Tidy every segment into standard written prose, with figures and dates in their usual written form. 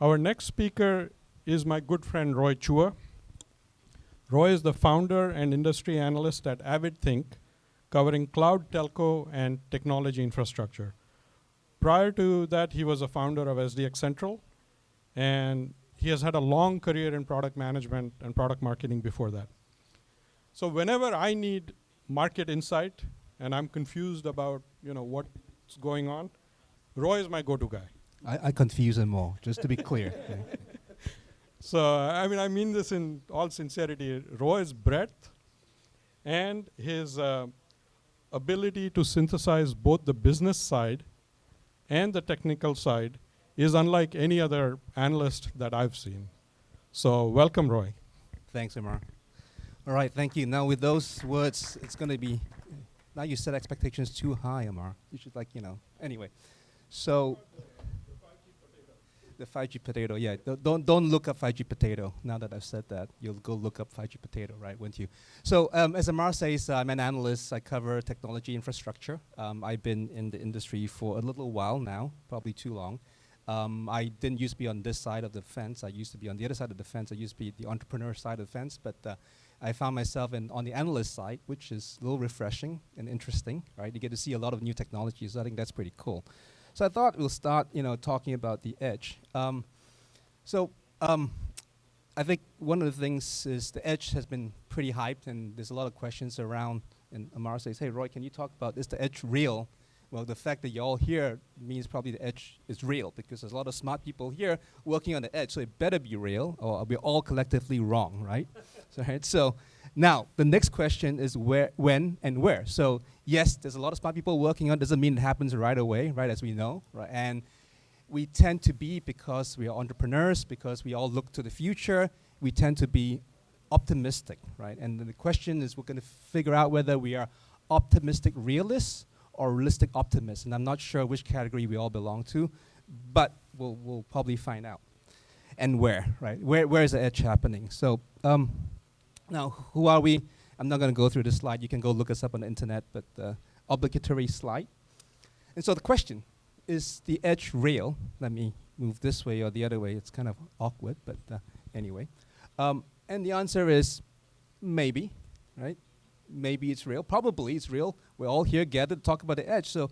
Our next speaker is my good friend Roy Chua. Roy is the founder and industry analyst at AvidThink, covering cloud, telco, and technology infrastructure. Prior to that, he was a founder of SDX Central, and he has had a long career in product management and product marketing before that. So whenever I need market insight and I'm confused about what's going on, Roy is my go-to guy. I confuse him more, just to be clear. So I mean this in all sincerity. Roy's breadth and his ability to synthesize both the business side and the technical side is unlike any other analyst that I've seen. So welcome, Roy. Thanks, Amar. All right, thank you. Now with those words, it's going to be, now you set expectations too high, Amar. You should anyway. So, the 5G potato, yeah. Don't look up 5G potato. Now that I've said that, you'll go look up 5G potato, right, won't you? So as Amar says, I'm an analyst. I cover technology infrastructure. I've been in the industry for a little while now, probably too long. I didn't used to be on this side of the fence. I used to be on the other side of the fence. I used to be the entrepreneur side of the fence, but I found myself on the analyst side, which is a little refreshing and interesting, right? You get to see a lot of new technologies. So I think that's pretty cool. So I thought we'll start, talking about the edge. I think one of the things is the edge has been pretty hyped, and there's a lot of questions around. And Amar says, "Hey, Roy, can you talk about is the edge real?" Well, the fact that you're all here means probably the edge is real, because there's a lot of smart people here working on the edge, so it better be real, or we're all collectively wrong, right? So now, the next question is where, when, and where. So yes, there's a lot of smart people working on it. Doesn't mean it happens right away, right, as we know, right? And we tend to be, because we are entrepreneurs, because we all look to the future, we tend to be optimistic, right? And the question is, we're going to figure out whether we are optimistic realists or realistic optimists. And I'm not sure which category we all belong to, but we'll probably find out. And where, right? Where is the edge happening? So now, who are we? I'm not going to go through this slide. You can go look us up on the internet, but obligatory slide. And so the question, is the edge real? Let me move this way or the other way. It's kind of awkward, but anyway. And the answer is maybe, right? Maybe it's real. Probably it's real. We're all here gathered to talk about the edge, so it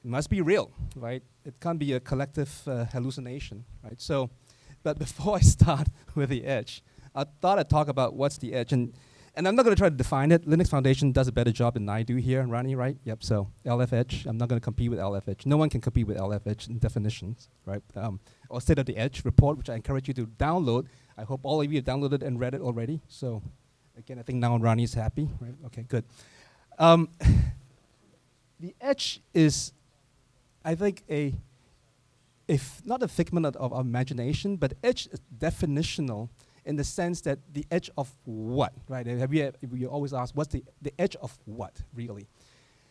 must be real, right? It can't be a collective hallucination, right? So, but before I start with the edge, I thought I'd talk about what's the edge, and I'm not going to try to define it. Linux Foundation does a better job than I do here, Rani, right? Yep, so LF Edge, I'm not going to compete with LF Edge. No one can compete with LF Edge in definitions, right? Or State of the Edge report, which I encourage you to download. I hope all of you have downloaded and read it already, so again, I think now Rani is happy, right? Okay, good. The edge is, I think, if not a figment of our imagination, but edge is definitional in the sense that the edge of what, right? We always ask, what's the edge of what, really?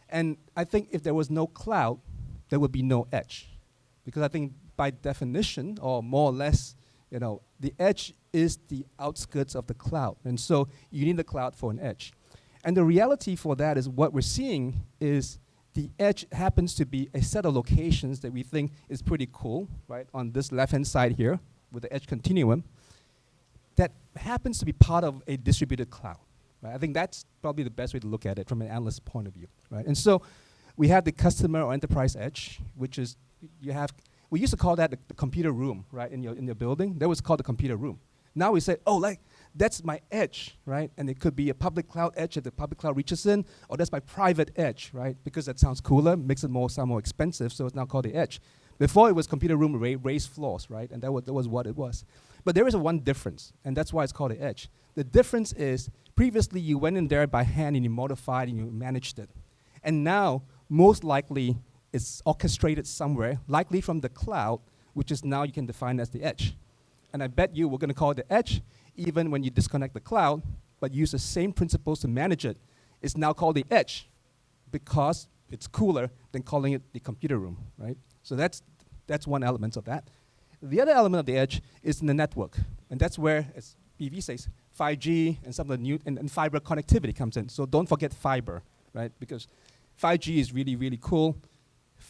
And I think if there was no cloud, there would be no edge. Because I think by definition, or more or less, the edge is the outskirts of the cloud. And so you need the cloud for an edge. And the reality for that is what we're seeing is the edge happens to be a set of locations that we think is pretty cool, right? On this left-hand side here, with the edge continuum, that happens to be part of a distributed cloud, right? I think that's probably the best way to look at it from an analyst's point of view, right? And so we have the customer or enterprise edge, which is we used to call that the computer room, right? In your building, that was called the computer room. Now we say, that's my edge, right? And it could be a public cloud edge that the public cloud reaches in, or that's my private edge, right? Because that sounds cooler, makes it sound more expensive, so it's now called the edge. Before it was computer room raised floors, right? And that was what it was. But there is one difference, and that's why it's called the edge. The difference is previously you went in there by hand and you modified and you managed it. And now, most likely, it's orchestrated somewhere, likely from the cloud, which is now you can define as the edge. And I bet you we're going to call it the edge even when you disconnect the cloud, but use the same principles to manage it. It's now called the edge because it's cooler than calling it the computer room, right? So that's one element of that. The other element of the edge is in the network, and that's where, as PV says, 5G and some of the new and fiber connectivity comes in. So don't forget fiber, right? Because 5G is really, really cool.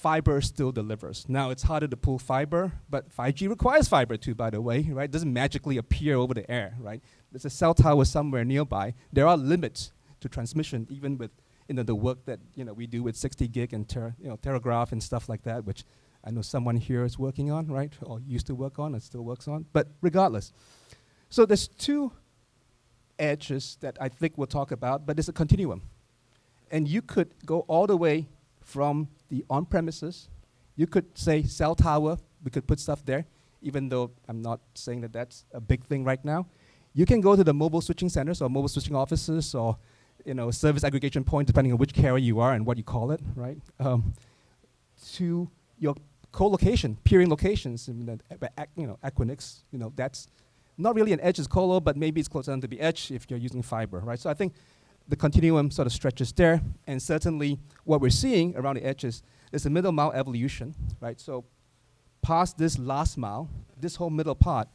fiber still delivers. Now, it's harder to pull fiber, but 5G requires fiber too, by the way, right? It doesn't magically appear over the air, right? There's a cell tower somewhere nearby. There are limits to transmission, even with the work that we do with 60 gig and teragraph and stuff like that, which I know someone here is working on, right? Or used to work on and still works on. But regardless. So there's two edges that I think we'll talk about, but it's a continuum. And you could go all the way from the on-premises. You could say cell tower, we could put stuff there, even though I'm not saying that that's a big thing right now. You can go to the mobile switching centers or mobile switching offices or service aggregation point, depending on which carrier you are and what you call it, right? To your co-location, peering locations, Equinix, that's not really an edge as colo, but maybe it's closer to the edge if you're using fiber, right? So I think the continuum sort of stretches there, and certainly what we're seeing around the edges is a middle mile evolution, right? So past this last mile, this whole middle part,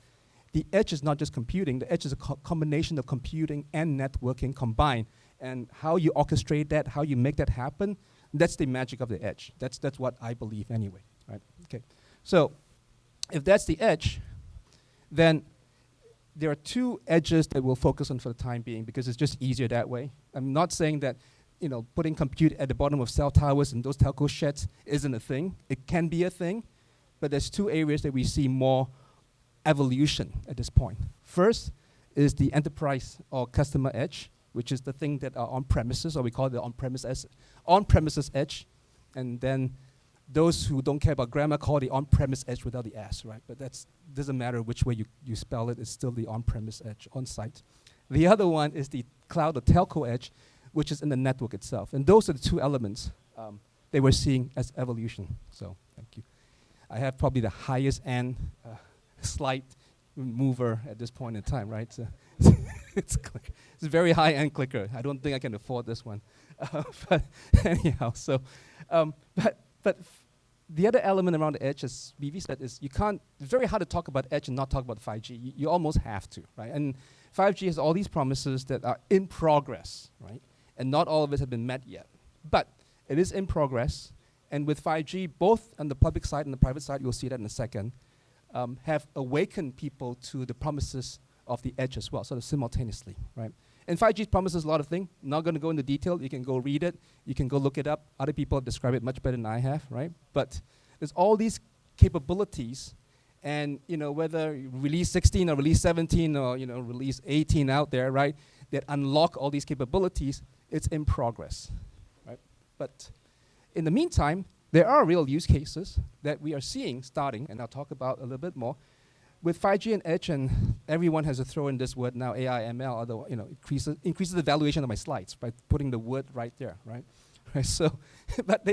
the edge is not just computing, the edge is a combination of computing and networking combined, and how you orchestrate that, how you make that happen, that's the magic of the edge. That's what I believe anyway, right? Okay, so if that's the edge, then there are two edges that we'll focus on for the time being because it's just easier that way. I'm not saying that putting compute at the bottom of cell towers and those telco sheds isn't a thing. It can be a thing, but there's two areas that we see more evolution at this point. First is the enterprise or customer edge, which is the thing that are on premises, or we call it the on-premises edge. And then those who don't care about grammar call it the on-premise edge without the S, right? But that doesn't matter which way you spell it, it's still the on-premise edge, on-site. The other one is the cloud or telco edge, which is in the network itself. And those are the two elements that we're seeing as evolution. So, thank you. I have probably the highest end slide mover at this point in time, right? So it's a very high-end clicker. I don't think I can afford this one. But anyhow, so, but the other element around the edge, as BV said, is it's very hard to talk about edge and not talk about 5G. You almost have to, right? And 5G has all these promises that are in progress, right? And not all of it have been met yet. But it is in progress. And with 5G, both on the public side and the private side, you'll see that in a second, have awakened people to the promises of the edge as well, sort of simultaneously, right? And 5G promises a lot of things. Not going to go into detail. You can go read it. You can go look it up. Other people have described it much better than I have, right? But there's all these capabilities, and whether release 16 or release 17 or release 18 out there, right? That unlock all these capabilities. It's in progress, right? But in the meantime, there are real use cases that we are seeing starting, and I'll talk about a little bit more. With 5G and edge, and everyone has to throw in this word now, AI, ML, although increases the valuation of my slides by putting the word right there, right? So, but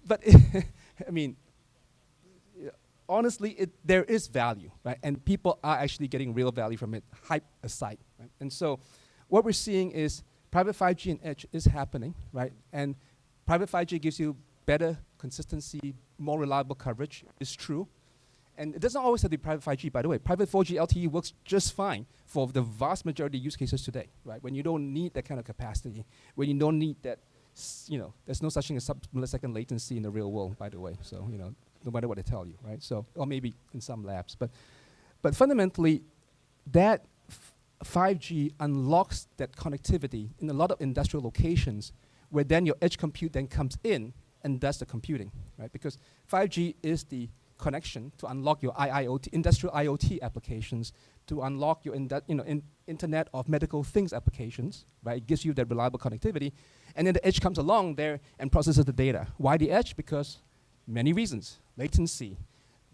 I mean, honestly, there is value, right? And people are actually getting real value from it, hype aside, right? And so, what we're seeing is private 5G and edge is happening, right? And private 5G gives you better consistency, more reliable coverage. It's true. And it doesn't always have to be private 5G, by the way. Private 4G LTE works just fine for the vast majority of use cases today, right? When you don't need that kind of capacity, when you don't need that, there's no such thing as sub-millisecond latency in the real world, by the way. So, no matter what they tell you, right? So, or maybe in some labs. But fundamentally, that 5G unlocks that connectivity in a lot of industrial locations where then your edge compute then comes in and does the computing, right? Because 5G is the connection to unlock your IIoT, industrial IoT applications, to unlock your Internet of Medical Things applications, right? It gives you that reliable connectivity. And then the edge comes along there and processes the data. Why the edge? Because many reasons. Latency.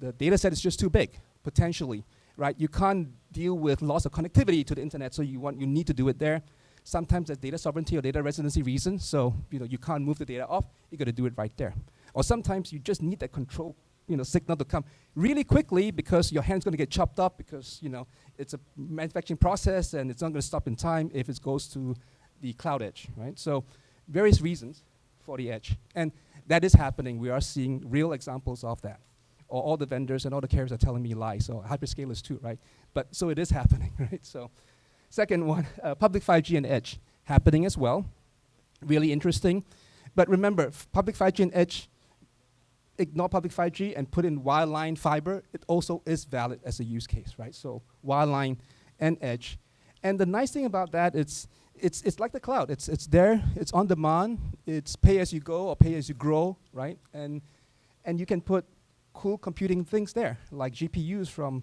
The data set is just too big, potentially, right? You can't deal with loss of connectivity to the internet, so you need to do it there. Sometimes there's data sovereignty or data residency reasons, so you can't move the data off. You got to do it right there. Or sometimes you just need that control signal to come really quickly because your hand's going to get chopped up because it's a manufacturing process and it's not going to stop in time if it goes to the cloud edge, right? So various reasons for the edge. And that is happening. We are seeing real examples of that. Or all the vendors and all the carriers are telling me lies, so hyperscalers too, right? But so it is happening, right? So second one, public 5G and edge happening as well. Really interesting. But remember, public 5G and edge ignore public 5G and put in wireline fiber, it also is valid as a use case, right? So wireline and edge. And the nice thing about that, it's like the cloud. It's there, it's on demand, it's pay as you go or pay as you grow, right? And you can put cool computing things there, like GPUs from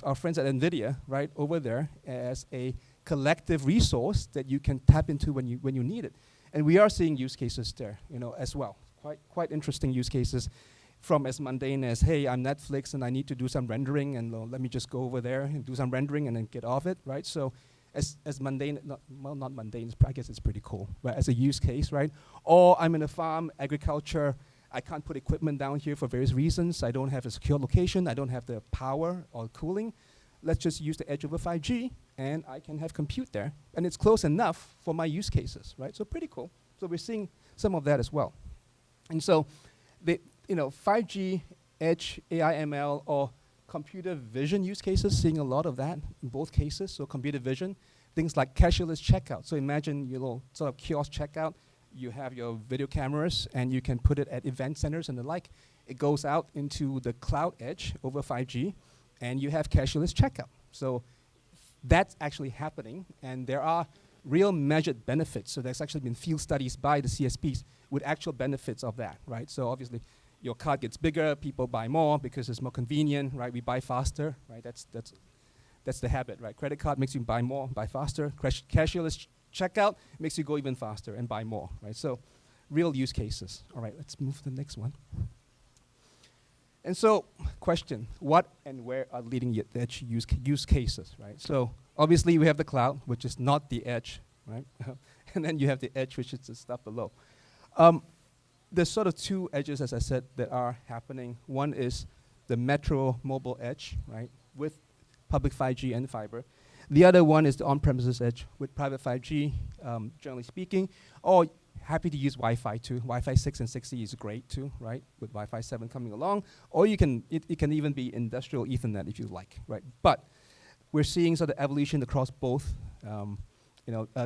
our friends at NVIDIA, right, over there as a collective resource that you can tap into when you need it. And we are seeing use cases there, as well. Quite interesting use cases, from as mundane as, hey, I'm Netflix and I need to do some rendering, and let me just go over there and do some rendering and then get off it, right? So as mundane, not mundane, I guess it's pretty cool, but as a use case, right? Or I'm in a farm, agriculture, I can't put equipment down here for various reasons. I don't have a secure location, I don't have the power or cooling. Let's just use the edge over 5G, and I can have compute there. And it's close enough for my use cases, right? So pretty cool. So we're seeing some of that as well. And so, 5G, edge, AI, ML, or computer vision use cases, seeing a lot of that in both cases. So computer vision, things like cashierless checkout. So imagine your little sort of kiosk checkout. You have your video cameras, and you can put it at event centers and the like. It goes out into the cloud edge over 5G, and you have cashierless checkout. So that's actually happening, and there are real measured benefits. So there's actually been field studies by the CSPs with actual benefits of that, right? So obviously, your card gets bigger, people buy more because it's more convenient, right? We buy faster, right? That's the habit, right? Credit card makes you buy more, buy faster. Cashierless checkout makes you go even faster and buy more, right? So real use cases. All right, let's move to the next one. And so, question, what and where are leading edge use cases, right? So obviously we have the cloud, which is not the edge, right? And then you have the edge, which is the stuff below. There's sort of two edges, as I said, that are happening. One is the metro mobile edge, right, with public 5G and fiber. The other one is the on-premises edge with private 5G, generally speaking, or happy to use Wi-Fi too. Wi-Fi 6 and 6E is great too, right, with Wi-Fi 7 coming along. Or it can even be industrial Ethernet if you like, right? But we're seeing sort of evolution across both,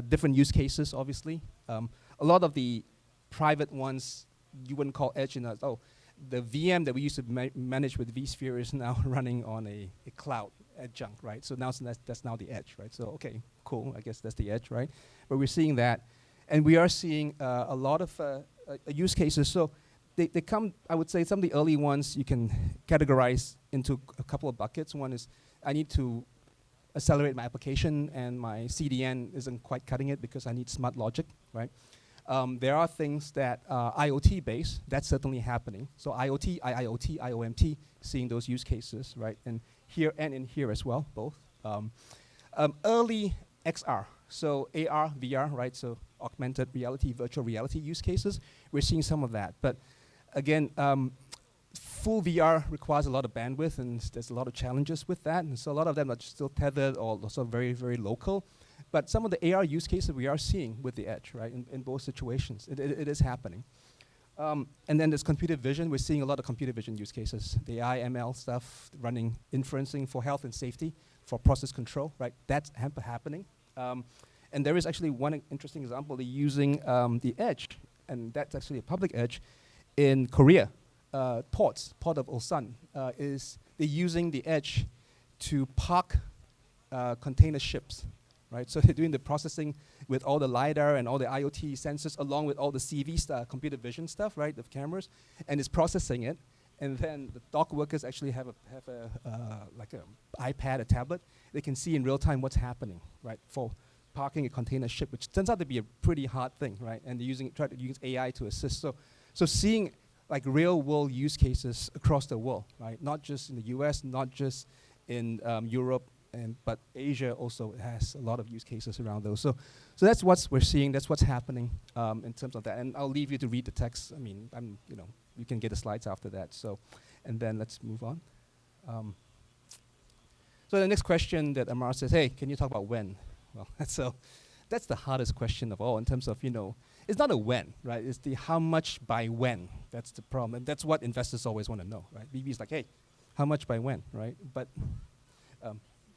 different use cases, obviously. A lot of the private ones you wouldn't call edge, the VM that we used to manage with vSphere is now running on a cloud adjunct, right? So now that's now the edge, right? So okay, cool, I guess that's the edge, right? But we're seeing that. And we are seeing a lot of use cases. So they come, I would say some of the early ones you can categorize into a couple of buckets. One is I need to accelerate my application and my CDN isn't quite cutting it because I need smart logic, right? There are things that are IoT based, that's certainly happening. So IoT, IIoT, IOMT, seeing those use cases, right? And here and in here as well, both. Early XR, so AR, VR, right? So augmented reality, virtual reality use cases, we're seeing some of that. But again, full VR requires a lot of bandwidth, and there's a lot of challenges with that. And so a lot of them are still tethered or also very, very local. But some of the AR use cases we are seeing with the edge, right, in both situations. It is happening. And then there's computer vision. We're seeing a lot of computer vision use cases. The AI, ML stuff, running inferencing for health and safety, for process control, right? That's happening. And there is actually one interesting example. They're using the edge, and that's actually a public edge, in Korea. Port of Ulsan, they're using the edge to park container ships, right? So they're doing the processing with all the LiDAR and all the IoT sensors along with all the CV computer vision stuff, right, the cameras, and it's processing it. And then the dock workers actually have like an iPad, a tablet. They can see in real time what's happening, right, for parking a container ship, which turns out to be a pretty hard thing, right? And they're try to use AI to assist. So seeing like real world use cases across the world, right? Not just in the US, not just in Europe, but Asia also has a lot of use cases around those. So that's what we're seeing. That's what's happening in terms of that. And I'll leave you to read the text. I mean, you can get the slides after that. So, and then let's move on. So the next question that Amar says, hey, can you talk about when? Well, that's the hardest question of all in terms of, it's not a when, right? It's the how much by when. That's the problem. And that's what investors always want to know, right? BB's like, hey, how much by when, right? But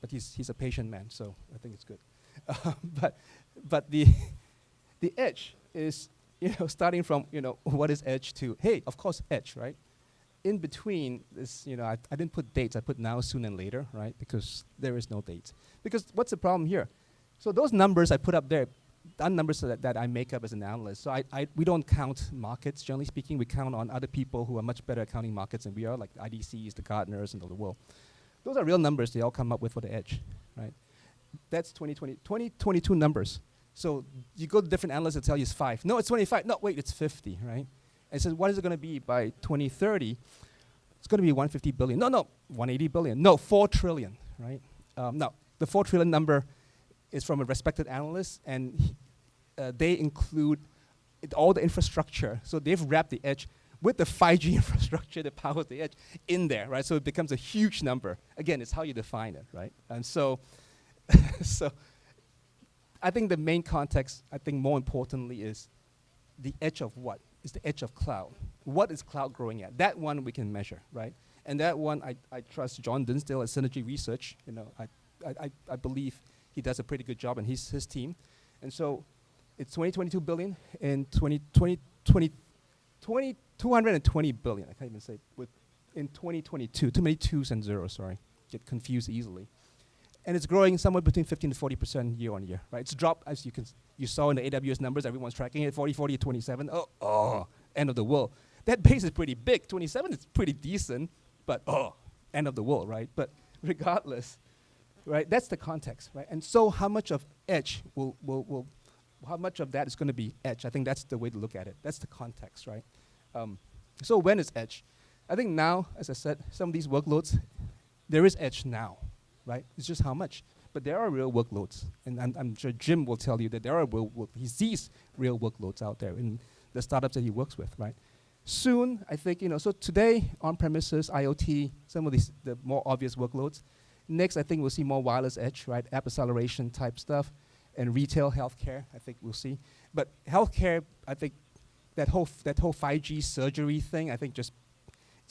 he's a patient man, so I think it's good. But the edge is, starting from, what is edge to, hey, of course, edge, right? in between this, I didn't put dates. I put now, soon, and later, right? Because there is no date. Because what's the problem here? So those numbers I put up there, are numbers that I make up as an analyst. So we don't count markets, generally speaking. We count on other people who are much better at counting markets than we are, like the IDCs, the Gartners, and all the world. Those are real numbers they all come up with for the edge, right? That's 2022 numbers. So you go to different analysts that tell you it's 5. No, it's 25. No, wait, it's 50, right? And so what is it going to be by 2030? It's going to be 150 billion. No, 180 billion. No, 4 trillion, right? No, the 4 trillion number is from a respected analyst, and they include all the infrastructure. So they've wrapped the edge with the 5G infrastructure that powers the edge in there, right? So it becomes a huge number. Again, it's how you define it, right? And so, so I think the main context, I think more importantly, is the edge of what? Is the edge of cloud. What is cloud growing at? That one we can measure, right? And that one, I trust John Dinsdale at Synergy Research. I believe he does a pretty good job, and his team. And so it's 220 billion in 220 billion. I can't even say in 2022. Too many twos and zeros. Sorry, get confused easily. And it's growing somewhere between 15 to 40% year on year. Right? It's dropped, as you saw in the AWS numbers. Everyone's tracking it. 40, 27. Oh, end of the world. That base is pretty big. 27 is pretty decent, but end of the world, right? But regardless, right? That's the context, right? And so how much of edge how much of that is going to be edge? I think that's the way to look at it. That's the context, right? So when is edge? I think now, as I said, some of these workloads, there is edge now, right? It's just how much. But there are real workloads, and I'm sure Jim will tell you that there are he sees real workloads out there in the startups that he works with, right? Soon, I think, so today, on-premises, IoT, some of the more obvious workloads. Next, I think we'll see more wireless edge, right? App acceleration type stuff, and retail healthcare, I think we'll see. But healthcare, I think that whole 5G surgery thing, I think it's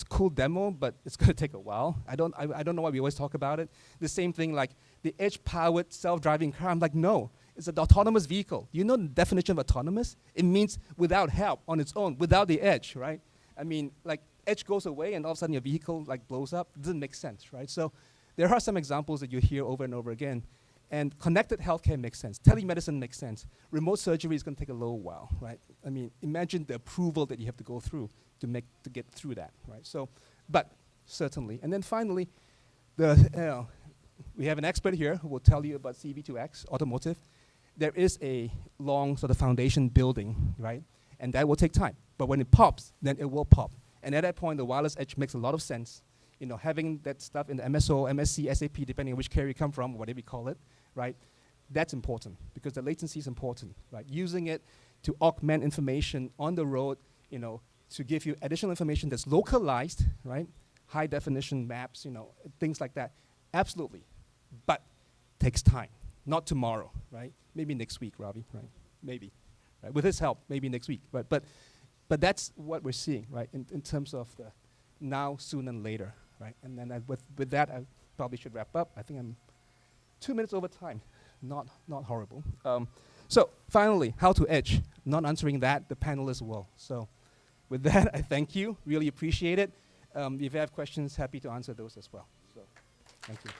a cool demo, but it's going to take a while. I don't know why we always talk about it. The same thing like the edge-powered self-driving car. I'm like, no, it's an autonomous vehicle. You know the definition of autonomous? It means without help, on its own, without the edge, right? I mean, like edge goes away and all of a sudden your vehicle like blows up. It doesn't make sense, right? So there are some examples that you hear over and over again. And connected healthcare makes sense. Telemedicine makes sense. Remote surgery is going to take a little while, right? I mean, imagine the approval that you have to go through to get through that, right? So, but certainly. And then finally, we have an expert here who will tell you about CV2X, automotive. There is a long sort of foundation building, right? And that will take time. But when it pops, then it will pop. And at that point, the wireless edge makes a lot of sense. Having that stuff in the MSO, MSC, SAP, depending on which carrier you come from, whatever you call it, right? That's important because the latency is important, right? Using it to augment information on the road, to give you additional information that's localized, right? High definition maps, things like that. Absolutely. But takes time. Not tomorrow, right? Maybe next week, Ravi, right? Maybe. Right? With his help, maybe next week. But that's what we're seeing, right? In terms of the now, soon, and later, right? And then with that, I probably should wrap up. I think I'm 2 minutes over time. Not horrible. So finally, how to edge? Not answering that, the panelists will. So with that, I thank you. Really appreciate it. If you have questions, happy to answer those as well. So thank you.